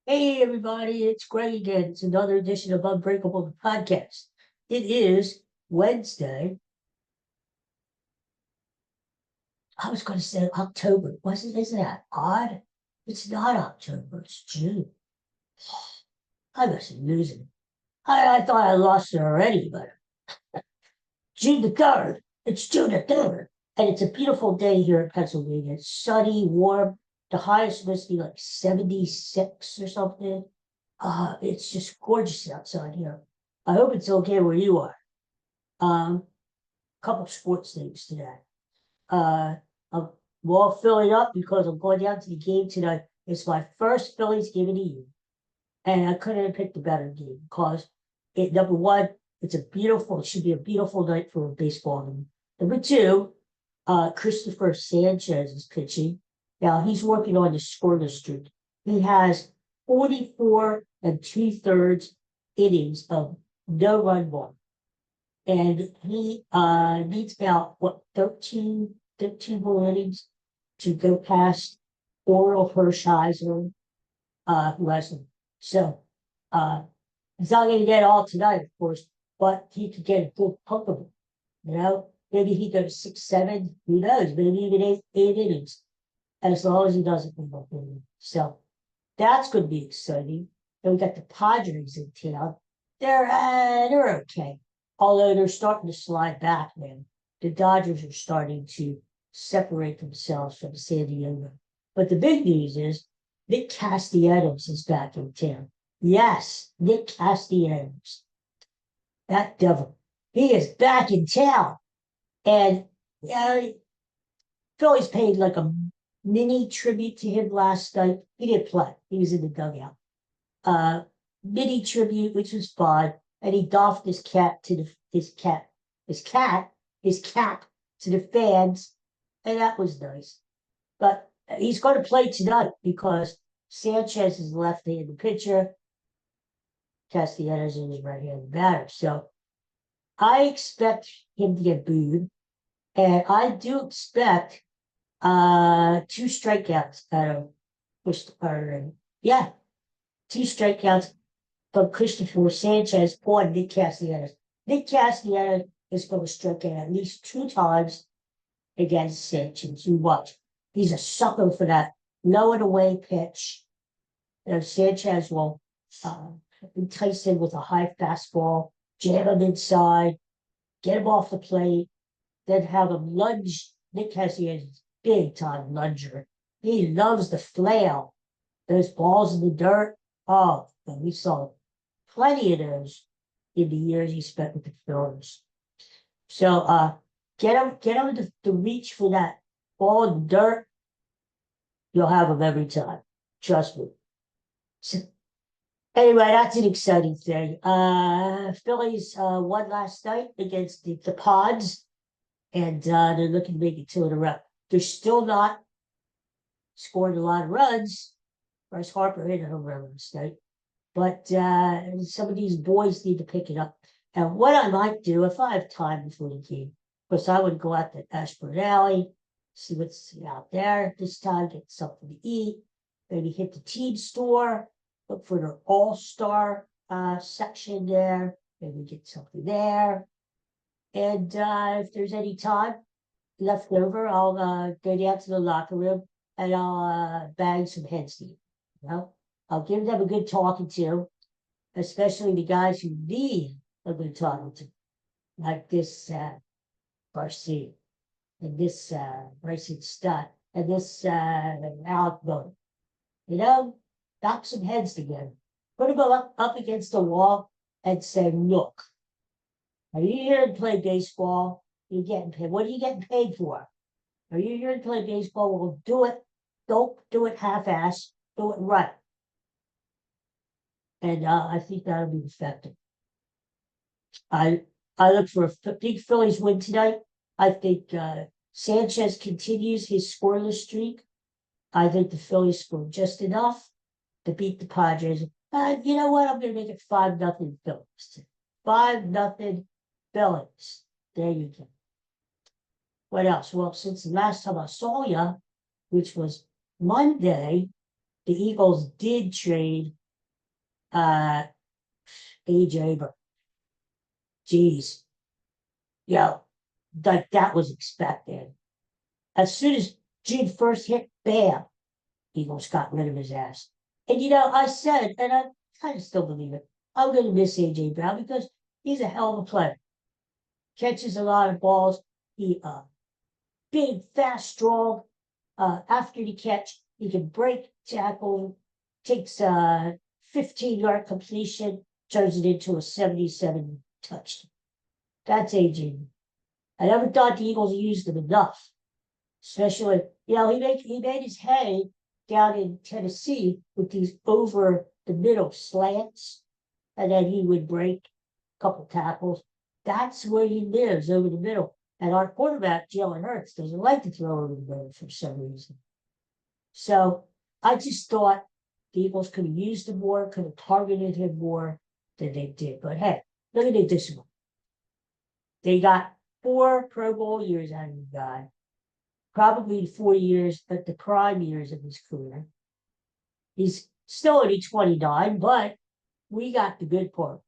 Hey everybody, it's Greg again. It's another edition of Unbreakable the podcast. It is Wednesday. I was going to say October. Isn't that odd? It's not October, it's June. I must be losing it. I thought I lost it already, but June the 3rd. It's June the 3rd. And it's a beautiful day here in Pennsylvania. It's sunny, warm. The highest must be like 76 or something. It's just gorgeous outside here. I hope it's okay where you are. Couple sports things today. I'm all filling up because I'm going down to the game tonight. It's my first Phillies game of the year, and I couldn't have picked a better game because number one, it should be a beautiful night for a baseball game. Number two, Christopher Sanchez is pitching. Now he's working on the scoreless streak. He has 44 2/3 innings of no run ball. And he needs about 13 more innings to go past Oral Hershiser, who has them. So he's not going to get all tonight, of course, but he could get a good hunk of it. Maybe he goes 6, 7, who knows, maybe even eight innings, as long as he doesn't move up. So that's going to be exciting. And we got the Padres in town. They're okay. Although they're starting to slide back, man. The Dodgers are starting to separate themselves from San Diego. But the big news is Nick Castellanos is back in town. Yes, Nick Castellanos. That devil. He is back in town. And Phillies paid like a mini tribute to him last night. He didn't play. He was in the dugout. Mini tribute, which was fun. And he doffed his cap to his cap to the fans, and that was nice. But he's going to play tonight because Sanchez is left-handed pitcher, Castellanos is his right-handed batter. So I expect him to get booed, and I do expect 2 strikeouts out of Christopher. Yeah, 2 strikeouts from Christopher Sanchez on Nick Castellanos. Nick Castellanos is going to strike out at least 2 times against Sanchez. You watch. He's a sucker for that low and away pitch. Sanchez will entice him with a high fastball, jam him inside, get him off the plate, then have him lunge. Nick Castellanos is a big-time lunger. He loves the flail. Those balls in the dirt. Oh, we saw plenty of those in the years he spent with the Phillies. So get him to reach for that ball in the dirt. You'll have him every time. Trust me. So, anyway, that's an exciting thing. Phillies won last night against the Pods, and they're looking to make it 2 in a row. They're still not scoring a lot of runs. Bryce Harper hit a home run last night. But some of these boys need to pick it up. And what I might do, if I have time before the game, because I would go out to Ashburn Alley, see what's out there this time, get something to eat, maybe hit the team store, look for their all-star section there, maybe get something there. And if there's any time left over, I'll go down to the locker room and I'll bang some heads to you. I'll give them a good talking to, especially the guys who need a good talking to, like this Garcia, and this Bryson Stott, and this Alec Bowen. Knock some heads together. Put them up against the wall and say, look, are you here to play baseball? You're getting paid. What are you getting paid for? Are you here to play baseball? Well, do it. Don't do it half-ass. Do it right. And I think that'll be effective. I look for a big Phillies win tonight. I think Sanchez continues his scoreless streak. I think the Phillies score just enough to beat the Padres. You know what? I'm going to make it 5-0 Phillies. 5-0 Phillies. There you go. What else? Well, since the last time I saw you, which was Monday, the Eagles did trade Uh, AJ, but geez, you know, like that was expected. As soon as June first hit, bam, Eagles got rid of his ass. And I said, and I kind of still believe it, I'm going to miss AJ Brown because he's a hell of a player. Catches a lot of balls. He big, fast, strong. After the catch, he can break tackle, takes a 15-yard completion, turns it into a 77 touchdown. That's AJ. I never thought the Eagles used him enough. Especially, he made his hay down in Tennessee with these over the middle slants, and then he would break a couple tackles. That's where he lives, over the middle. And our quarterback, Jalen Hurts, doesn't like to throw over the middle for some reason. So I just thought the Eagles could have used him more, could have targeted him more than they did. But hey, look at this one. They got 4 Pro Bowl years out of the guy. Probably 4 years at the prime years of his career. He's still only 29, but we got the good part.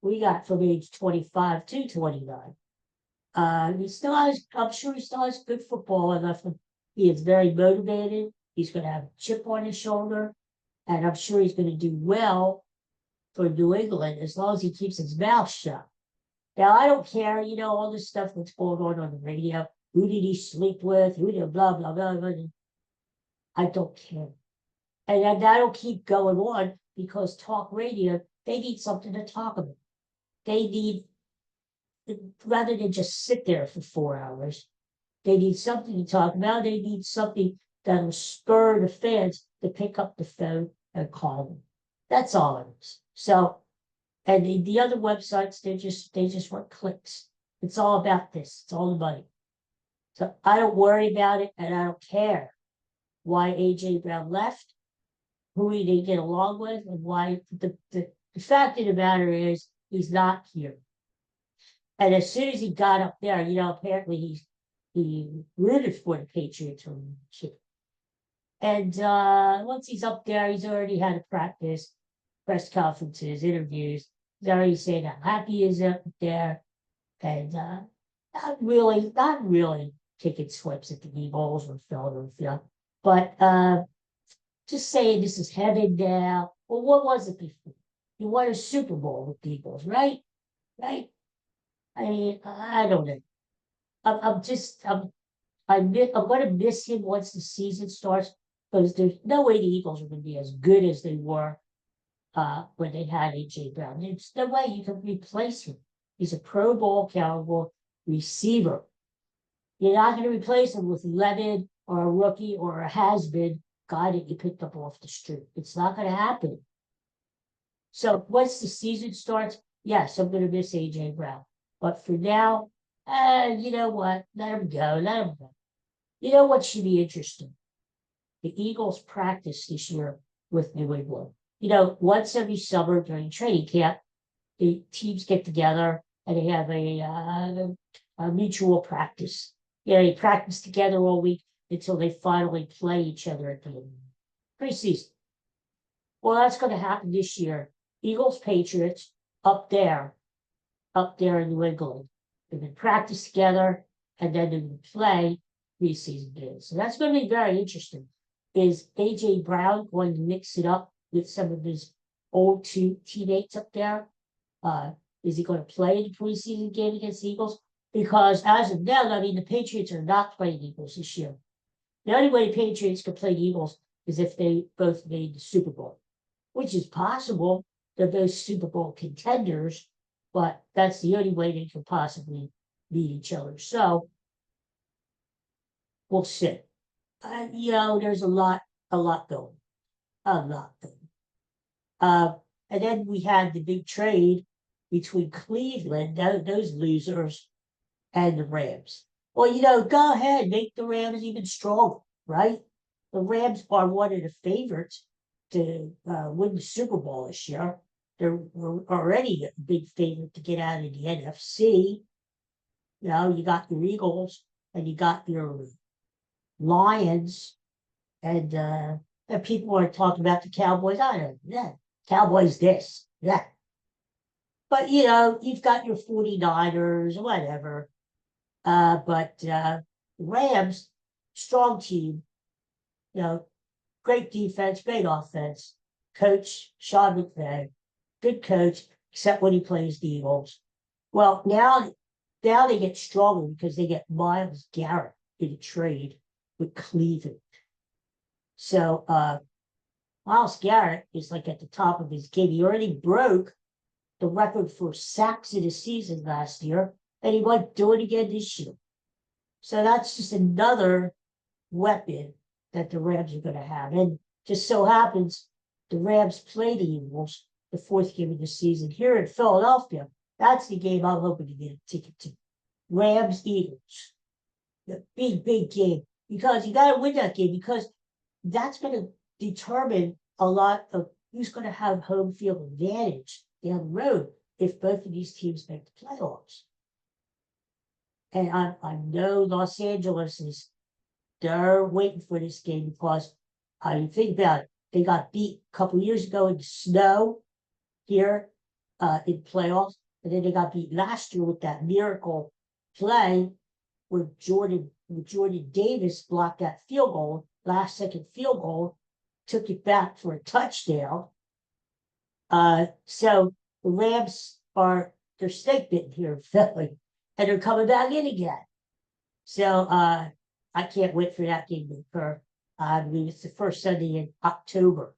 We got from age 25 to 29. He still has, I'm sure he still has good football enough. He is very motivated. He's going to have a chip on his shoulder, and I'm sure he's going to do well for New England as long as he keeps his mouth shut. Now, I don't care, all this stuff that's going on the radio. Who did he sleep with? Who did blah, blah, blah, blah. I don't care. And that'll keep going on because talk radio, they need something to talk about. They need, rather than just sit there for 4 hours, they need something to talk about. They need something that'll spur the fans to pick up the phone and call them. That's all it is. So, and the other websites, they just want clicks. It's all about this. It's all the money. So I don't worry about it, and I don't care why AJ Brown left, who he didn't get along with, and why the fact of the matter is he's not here. And as soon as he got up there, apparently he rooted for the Patriots from shit. And once he's up there, he's already had a practice, press conferences, interviews. He's already saying how happy he is up there, and not really taking slips at the Eagles or Philadelphia, but just saying this is heaven now. Well, what was it before? You won a Super Bowl with the Eagles, right? Right? I mean, I don't know. I'm going to miss him once the season starts because there's no way the Eagles are going to be as good as they were when they had AJ Brown. There's no way you can replace him. He's a Pro Bowl caliber receiver. You're not going to replace him with Leonard or a rookie or a has-been guy that you picked up off the street. It's not going to happen. So once the season starts, yes, I'm going to miss AJ Brown. But for now, you know what? Let him go. Let him go. You know what should be interesting? The Eagles practice this year with New England. Once every summer during training camp, the teams get together and they have a mutual practice. They practice together all week until they finally play each other at the end of the preseason. Well, that's going to happen this year. Eagles, Patriots, up there in New England. They're going to practice together, and then they're going to play preseason games. So that's going to be very interesting. Is AJ Brown going to mix it up with some of his old teammates up there? Is he going to play in the preseason game against the Eagles? Because as of now, the Patriots are not playing Eagles this year. The only way the Patriots can play the Eagles is if they both made the Super Bowl, which is possible. They're both Super Bowl contenders, but that's the only way they could possibly beat each other. So we'll see. There's a lot going. A lot going. And then we had the big trade between Cleveland, those losers, and the Rams. Well, go ahead, make the Rams even stronger, right? The Rams are one of the favorites to win the Super Bowl this year. They're already a big favorite to get out of the NFC. You got your Eagles and you got your Lions, and people are talking about the Cowboys. I don't know. Cowboys this, that. But, you've got your 49ers, whatever. But Rams, strong team, great defense, great offense. Coach Sean McVay, good coach, except when he plays the Eagles. Well, now they get stronger because they get Myles Garrett in a trade with Cleveland. So Myles Garrett is like at the top of his game. He already broke the record for sacks in a season last year, and he might do it again this year. So that's just another weapon that the Rams are going to have. And just so happens the Rams play the Eagles the fourth game of the season here in Philadelphia. That's the game I'm hoping to get a ticket to. Rams Eagles. The big game. Because you got to win that game, because that's going to determine a lot of who's going to have home field advantage down the road if both of these teams make the playoffs. And I know Los Angeles they're waiting for this game because I think about it, they got beat a couple years ago in the snow here in playoffs, and then they got beat last year with that miracle play where Jordan Davis blocked that field goal, last second field goal, took it back for a touchdown. So the Rams they're snake bitten here in Philly, and they're coming back in again. So I can't wait for that game to occur. I believe it's the first Sunday in October.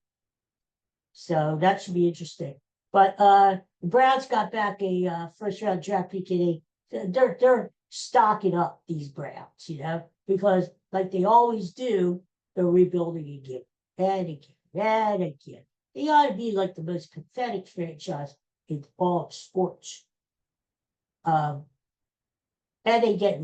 So that should be interesting. But the Browns got back a first round draft pick, and they're stocking up these Browns, because like they always do, they're rebuilding again and again and again. They ought to be like the most pathetic franchise in all of sports. And they get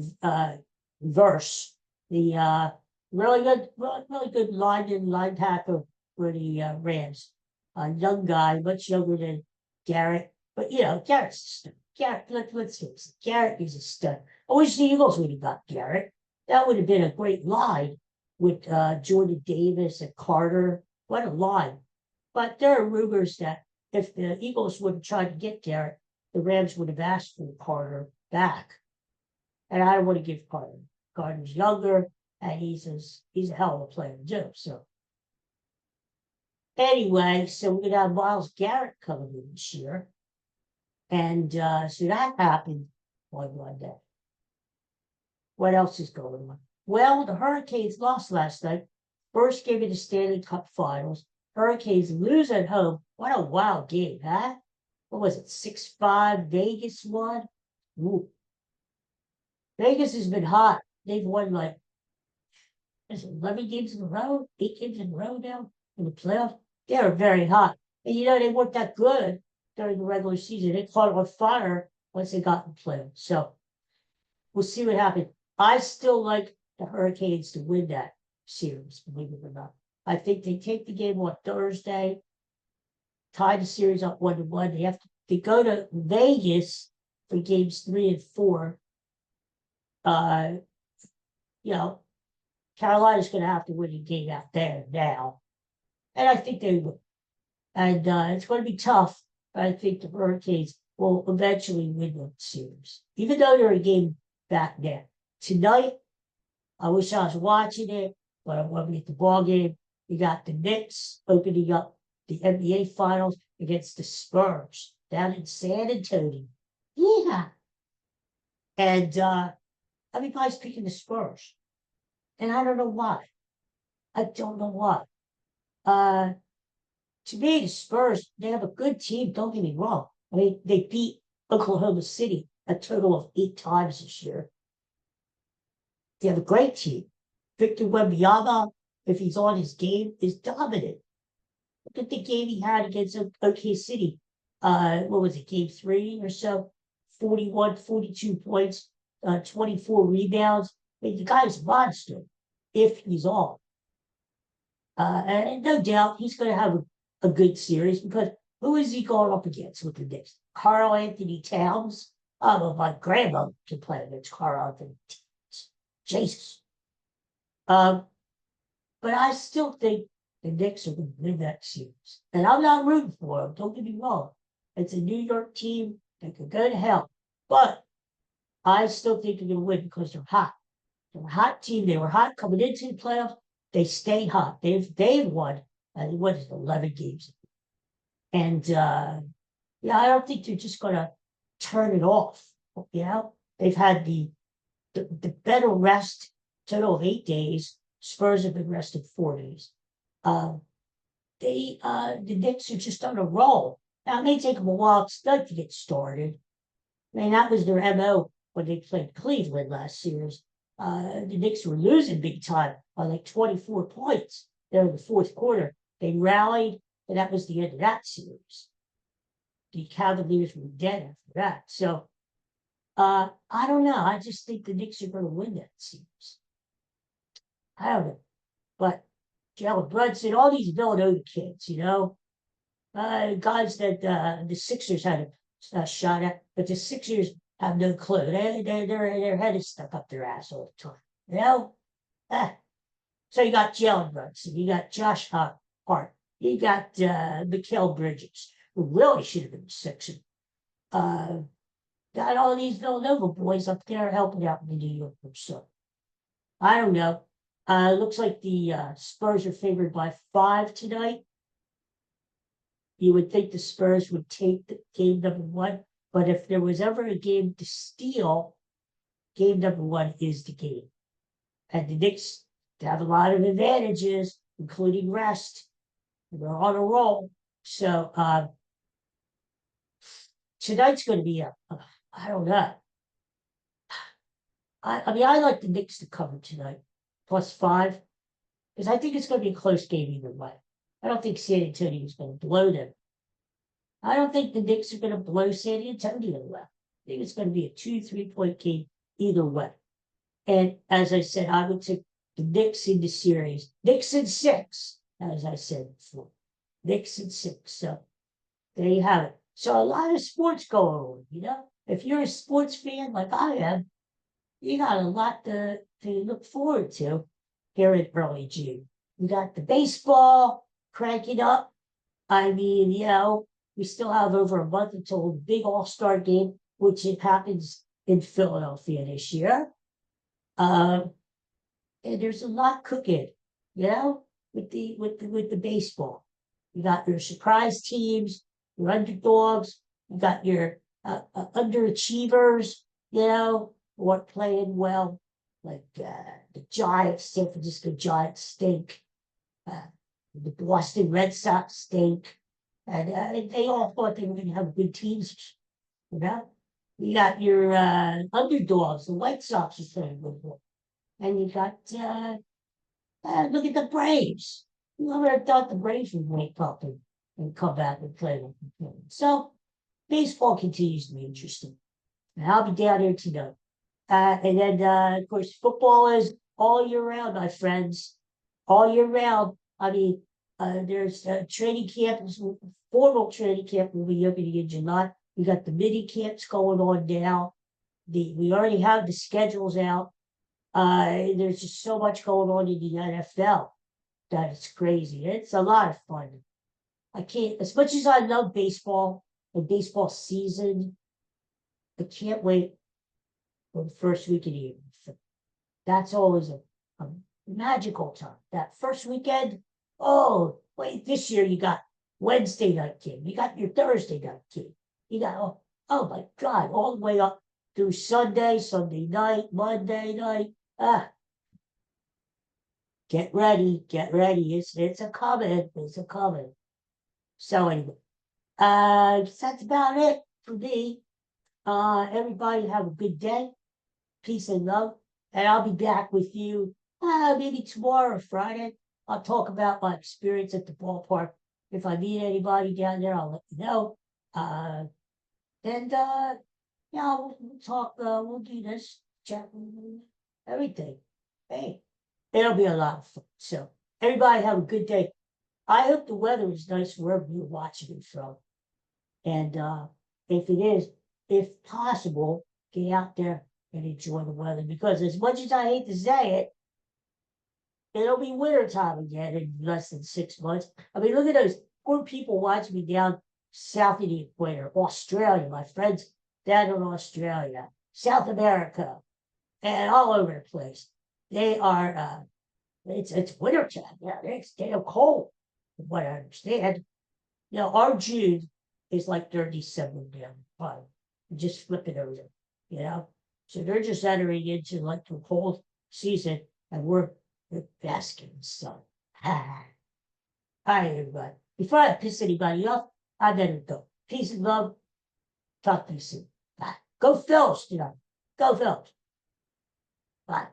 Verse, the really good linebacker for the Rams. A young guy, much younger than Garrett, but Garrett's a stud. Garrett, let's face it, Garrett is a stud. I wish the Eagles would have got Garrett. That would have been a great line with Jordan Davis and Carter. What a line. But there are rumors that if the Eagles would have tried to get Garrett, the Rams would have asked for Carter back. And I don't want to give Carter. Carter's younger, and he's a hell of a player too. So anyway, so we're gonna have Myles Garrett coming in this year. And so that happened on Monday. What else is going on? Well, the Hurricanes lost last night. First game of the Stanley Cup Finals. Hurricanes lose at home. What a wild game, huh? What was it? 6-5 Vegas won? Ooh. Vegas has been hot. They've won 11 games in a row, 8 games in a row now in the playoffs. They're very hot. And they weren't that good during the regular season. They caught on fire once they got in the playoffs. So we'll see what happens. I still like the Hurricanes to win that series, believe it or not. I think they take the game on Thursday, tie the series up 1-1. They go to Vegas for games 3 and 4. Carolina's going to have to win a game out there now. And I think they will. And it's going to be tough, but I think the Hurricanes will eventually win the series, even though they're a game back there. Tonight, I wish I was watching it, but I want to be at the ball game. We got the Knicks opening up the NBA Finals against the Spurs down in San Antonio. Yeah. And everybody's picking the Spurs. And I don't know why. I don't know why. To me, the Spurs, they have a good team. Don't get me wrong. I mean, they beat Oklahoma City a total of 8 times this year. They have a great team. Victor Wembanyama, if he's on his game, is dominant. Look at the game he had against OK City. What was it, game 3 or so? 41, 42 points, 24 rebounds. I mean, the guy's a monster if he's on. And no doubt he's going to have a good series, because who is he going up against with the Knicks? Karl Anthony Towns? Oh, well, my grandmother can play against Karl Anthony Towns. Jesus. But I still think the Knicks are going to win that series. And I'm not rooting for them. Don't get me wrong. It's a New York team that could go to hell. But I still think they're going to win because they're hot. They're a hot team. They were hot coming into the playoffs. They stay hot. They've won, what is it, 11 games. And yeah, I don't think they're just going to turn it off. You know, they've had the better rest, total of 8 days. Spurs have been rested 4 days. The Knicks are just on a roll. Now, it may take them a while to get started. I mean, that was their MO when they played Cleveland last series. The Knicks were losing big time by like 24 points there in the fourth quarter. They rallied, and that was the end of that series. The Cavaliers were dead after that. So, I don't know. I just think the Knicks are going to win that series. I don't know. But Jalen Brunson, all these Villanova kids, guys that the Sixers had a shot at, but the Sixers have no clue. Their head is stuck up their ass all the time. So you got Jalen Brunson, you got Josh Hart, you got Mikal Bridges, who really should have been a Sixer. Got all these Villanova boys up there helping out in the New York. So I don't know. Looks like the Spurs are favored by 5 tonight. You would think the Spurs would take the game number 1, but if there was ever a game to steal, game number 1 is the game. And the Knicks have a lot of advantages, including rest. They're on a roll. So tonight's going to be I don't know. I mean, I like the Knicks to cover tonight, +5, because I think it's going to be a close game either way. I don't think San Antonio is going to blow them. I don't think the Knicks are going to blow San Antonio away. I think it's going to be a 2-3 point game either way. And as I said, I would take the Knicks in the series. Knicks in 6, as I said before. Knicks in 6. So there you have it. So a lot of sports going on, If you're a sports fan like I am, you got a lot to look forward to here in early June. We got the baseball cranking up. I mean, we still have over a month until the big All-Star game, which it happens in Philadelphia this year. And there's a lot cooking, with the baseball. You got your surprise teams, your underdogs, you got your underachievers, who are playing well, like the Giants, San Francisco Giants stink. The Boston Red Sox stink. And they all thought they were going to have good teams, You got your underdogs, the White Sox are playing good ball. And you got, look at the Braves. Whoever thought the Braves would wake up and come back and play with them. So, baseball continues to be interesting. And I'll be down here tonight. And then, of course, football is all year round, my friends. All year round. I mean, there's training camp, formal training camp will be opening in July. We got the mini camps going on now. We already have the schedules out. There's just so much going on in the NFL that it's crazy. It's a lot of fun. I can't, as much as I love baseball and baseball season, I can't wait for the first week of the year. That's always a magical time. That first weekend, oh, wait, this year you got Wednesday night game. You got your Thursday night game. You got, oh my God, all the way up through Sunday night, Monday night. Get ready. It's a coming. So anyway, that's about it for me. Everybody have a good day. Peace and love. And I'll be back with you maybe tomorrow or Friday. I'll talk about my experience at the ballpark. If I meet anybody down there, I'll let you know. We'll talk, we'll do this, chat, everything. Hey, it'll be a lot of fun. So everybody have a good day. I hope the weather is nice wherever you're watching it from. And if it is, if possible, get out there and enjoy the weather. Because as much as I hate to say it, it'll be winter time again in less than 6 months. I mean, look at those poor people watching me down south of the equator, Australia, my friends down in Australia, South America, and all over the place. They are, it's winter time. Yeah, it's damn cold, from what I understand. Our June is like 37 down. Fine. Just flip it over. So they're just entering into like the cold season, and we're basking in the sun. All right, everybody. Before I piss anybody off, I better go. Peace and love. Talk to you soon. Bye. Go Phillies, Go Phillies. Bye.